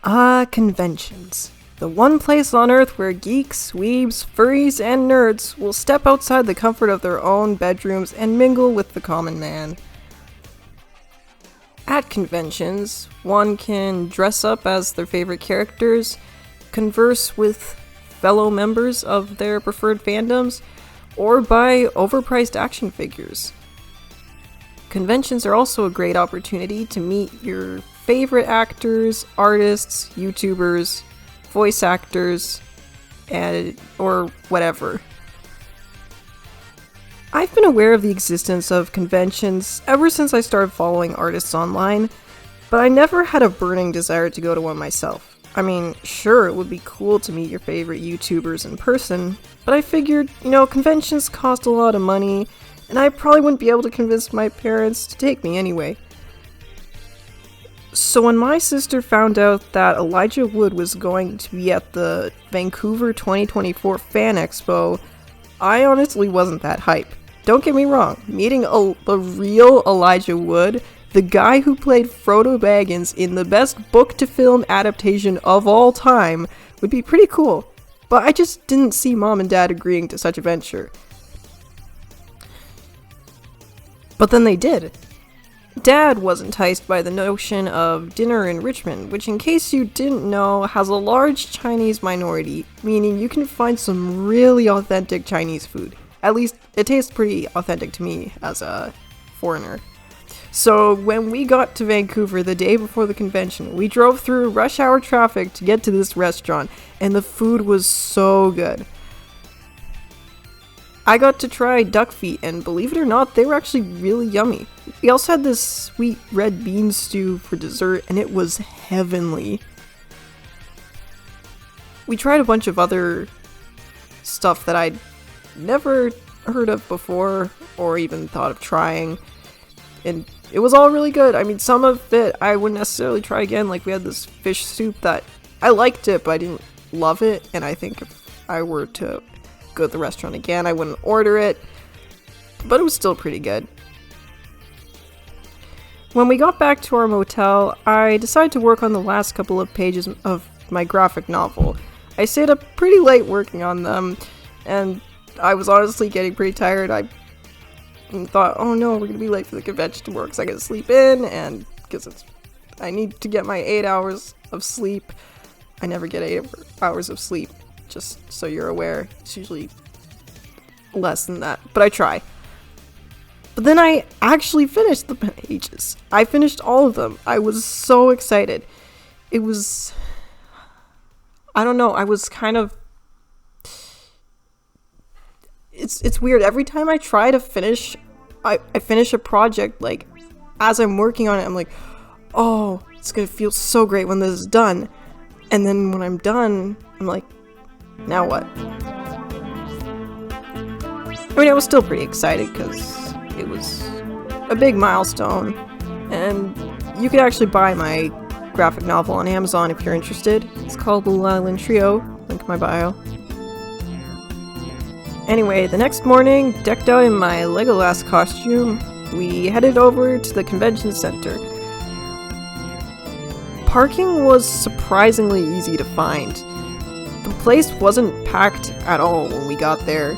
Conventions. The one place on Earth where geeks, weebs, furries, and nerds will step outside the comfort of their own bedrooms and mingle with the common man. At conventions, one can dress up as their favorite characters, converse with fellow members of their preferred fandoms, or buy overpriced action figures. Conventions are also a great opportunity to meet your favorite actors, artists, YouTubers, voice actors, or whatever. I've been aware of the existence of conventions ever since I started following artists online, but I never had a burning desire to go to one myself. I mean, sure, it would be cool to meet your favorite YouTubers in person, but I figured, conventions cost a lot of money, and I probably wouldn't be able to convince my parents to take me anyway. So when my sister found out that Elijah Wood was going to be at the Vancouver 2024 Fan Expo, I honestly wasn't that hype. Don't get me wrong, meeting the real Elijah Wood, the guy who played Frodo Baggins in the best book-to-film adaptation of all time, would be pretty cool. But I just didn't see Mom and Dad agreeing to such a venture. But then they did. Dad was enticed by the notion of dinner in Richmond, which, in case you didn't know, has a large Chinese minority, meaning you can find some really authentic Chinese food. At least, it tastes pretty authentic to me as a foreigner. So when we got to Vancouver the day before the convention, we drove through rush hour traffic to get to this restaurant, and the food was so good. I got to try duck feet, and believe it or not, they were actually really yummy. We also had this sweet red bean stew for dessert, and it was heavenly. We tried a bunch of other stuff that I'd never heard of before, or even thought of trying, and it was all really good. I mean, some of it I wouldn't necessarily try again, like we had this fish soup that I liked it, but I didn't love it, and I think if I were to go to the restaurant again, I wouldn't order it, but it was still pretty good. When we got back to our motel, I decided to work on the last couple of pages of my graphic novel. I stayed up pretty late working on them, and I was honestly getting pretty tired. I thought, oh no, we're gonna be late for the convention tomorrow because I gotta sleep in, and because I need to get my 8 hours of sleep. I never get 8 hours of sleep. Just so you're aware, it's usually less than that, but I try. But then I actually finished the pages. I finished all of them. I was so excited. It was, I don't know, I was kind of, it's weird. Every time I try to finish, I finish a project, like, as I'm working on it, I'm like, oh, it's gonna feel so great when this is done. And then when I'm done, I'm like, now what? I mean, I was still pretty excited because it was a big milestone, and you could actually buy my graphic novel on Amazon if you're interested. It's called Little Island Trio, link in my bio. Anyway, the next morning, decked out in my Legolas costume, we headed over to the convention center. Parking was surprisingly easy to find. The place wasn't packed at all when we got there.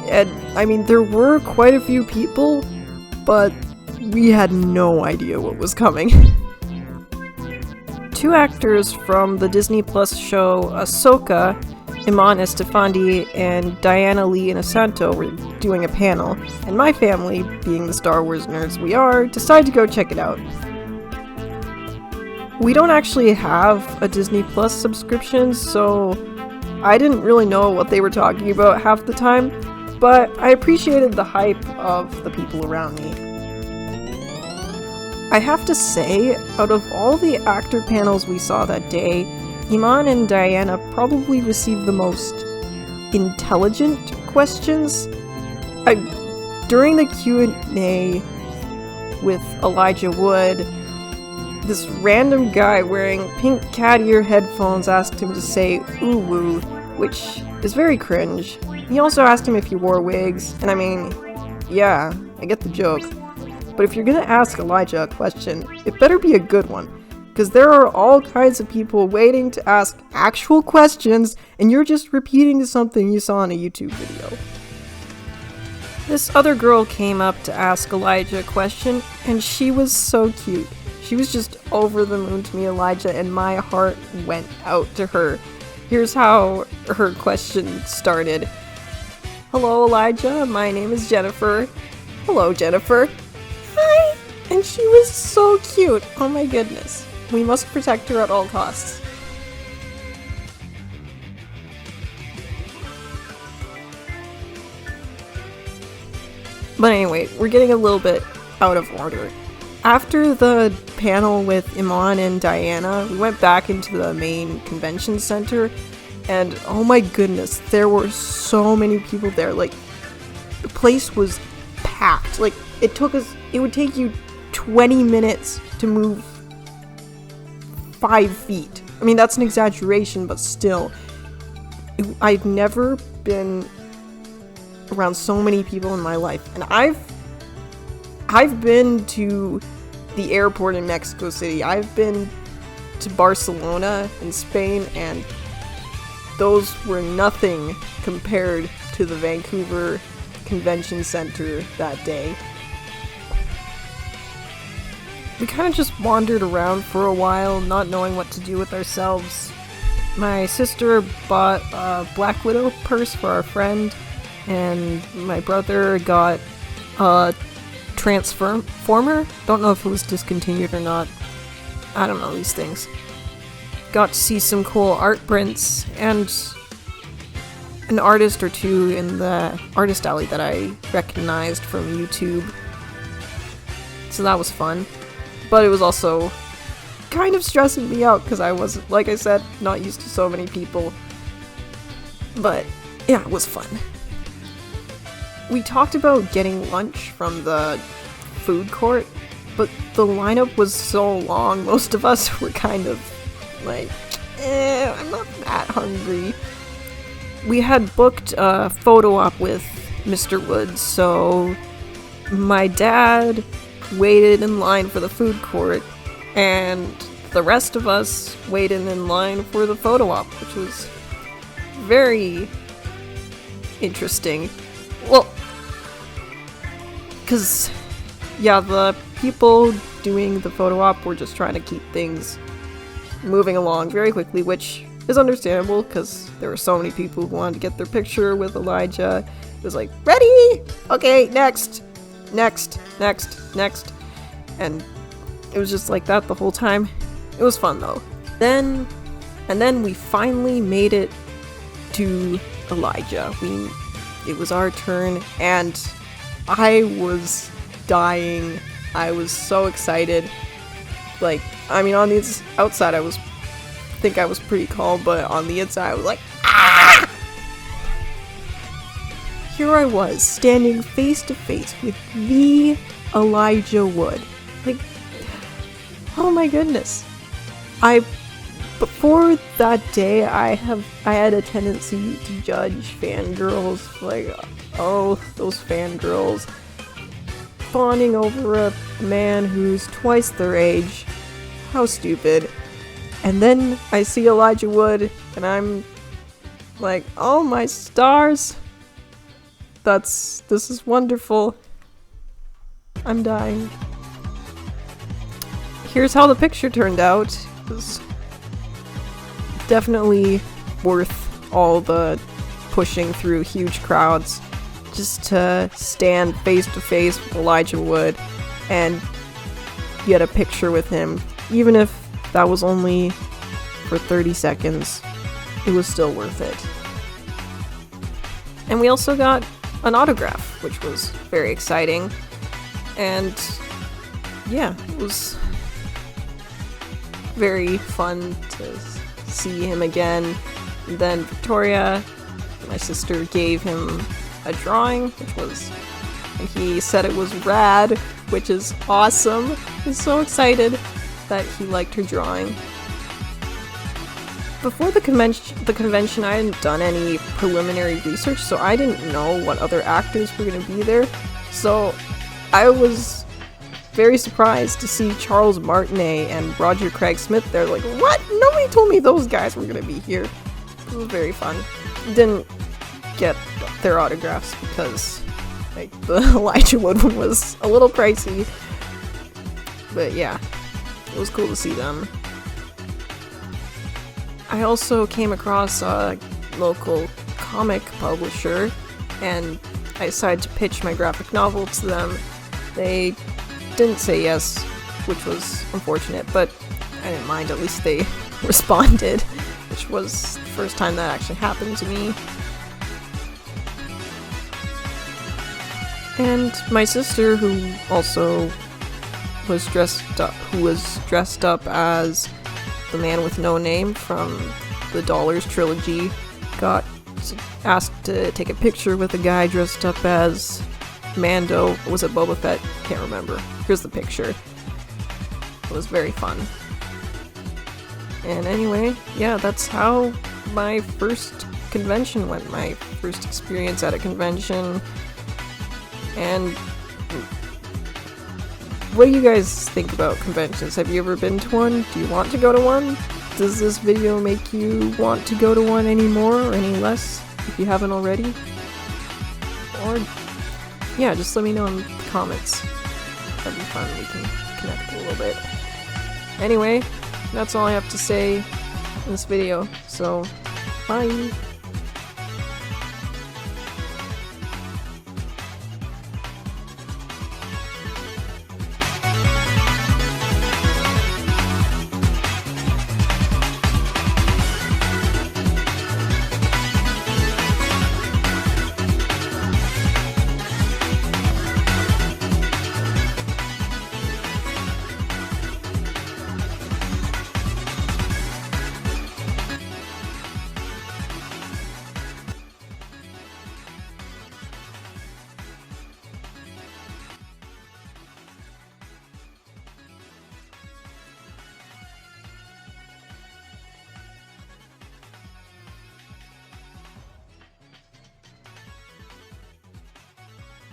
And, I mean, there were quite a few people, but we had no idea what was coming. 2 actors from the Disney Plus show Ahsoka, Iman Estefandi and Diana Lee Inosanto were doing a panel, and my family, being the Star Wars nerds we are, decided to go check it out. We don't actually have a Disney Plus subscription, so I didn't really know what they were talking about half the time, but I appreciated the hype of the people around me. I have to say, out of all the actor panels we saw that day, Iman and Diana probably received the most intelligent questions. During the Q&A with Elijah Wood, this random guy wearing pink cat ear headphones asked him to say ooh woo, which is very cringe. He also asked him if he wore wigs, and I mean, yeah, I get the joke. But if you're gonna ask Elijah a question, it better be a good one, because there are all kinds of people waiting to ask actual questions, and you're just repeating something you saw in a YouTube video. This other girl came up to ask Elijah a question, and she was so cute. She was just over the moon to me, Elijah, and my heart went out to her. Here's how her question started. Hello, Elijah. My name is Jennifer. Hello, Jennifer. Hi. And she was so cute. Oh my goodness. We must protect her at all costs. But anyway, we're getting a little bit out of order. After the panel with Iman and Diana, we went back into the main convention center, and oh my goodness, there were so many people there. Like, the place was packed. Like, it would take you 20 minutes to move 5 feet. I mean, that's an exaggeration, but still. I've never been around so many people in my life, and I've been to the airport in Mexico City. I've been to Barcelona in Spain, and those were nothing compared to the Vancouver Convention Center that day. We kind of just wandered around for a while, not knowing what to do with ourselves. My sister bought a Black Widow purse for our friend, and my brother got a Transformer. Don't know if it was discontinued or not. I don't know these things. Got to see some cool art prints and an artist or two in the artist alley that I recognized from YouTube. So that was fun. But it was also kind of stressing me out because I was, like I said, not used to so many people. But yeah, it was fun. We talked about getting lunch from the food court, but the lineup was so long, most of us were kind of like, I'm not that hungry. We had booked a photo op with Mr. Woods, so my dad waited in line for the food court, and the rest of us waited in line for the photo op, which was very interesting. Well, because, yeah, the people doing the photo op were just trying to keep things moving along very quickly, which is understandable because there were so many people who wanted to get their picture with Elijah. It was like, ready? Okay, next, next, next, next. And it was just like that the whole time. It was fun though. Then we finally made it to Elijah. It was our turn, and I was dying. I was so excited. Like, I mean, on the outside I think I was pretty calm, but on the inside I was like, ah! Here I was, standing face to face with the Elijah Wood. Like, oh my goodness. Before that day, I had a tendency to judge fangirls, like, oh, those fangirls fawning over a man who's twice their age. How stupid. And then I see Elijah Wood, and I'm like, oh my stars. This is wonderful. I'm dying. Here's how the picture turned out. It was definitely worth all the pushing through huge crowds just to stand face to face with Elijah Wood and get a picture with him. Even if that was only for 30 seconds, it was still worth it. And we also got an autograph, which was very exciting. And yeah, it was very fun to see him again. And then Victoria, my sister, gave him a drawing, and he said it was rad, which is awesome. He's so excited that he liked her drawing. Before the convention, I hadn't done any preliminary research, so I didn't know what other actors were going to be there. So I was very surprised to see Charles Martinet and Roger Craig Smith there. Like, what? Nobody told me those guys were gonna be here. It was very fun. Didn't get their autographs because like the Elijah Wood one was a little pricey. But yeah, it was cool to see them. I also came across a local comic publisher and I decided to pitch my graphic novel to them. They didn't say yes, which was unfortunate, but I didn't mind. At least they responded, which was the first time that actually happened to me. And my sister, who also was dressed up as the man with no name from the Dollars trilogy, got asked to take a picture with a guy dressed up as Mando. Was it Boba Fett? Can't remember. Here's the picture. It was very fun. And anyway, yeah, that's how my first convention went. My first experience at a convention. And what do you guys think about conventions? Have you ever been to one? Do you want to go to one? Does this video make you want to go to one any more or any less if you haven't already? Or yeah, just let me know in the comments. That'd be fun, we can connect a little bit. Anyway, that's all I have to say in this video, so bye!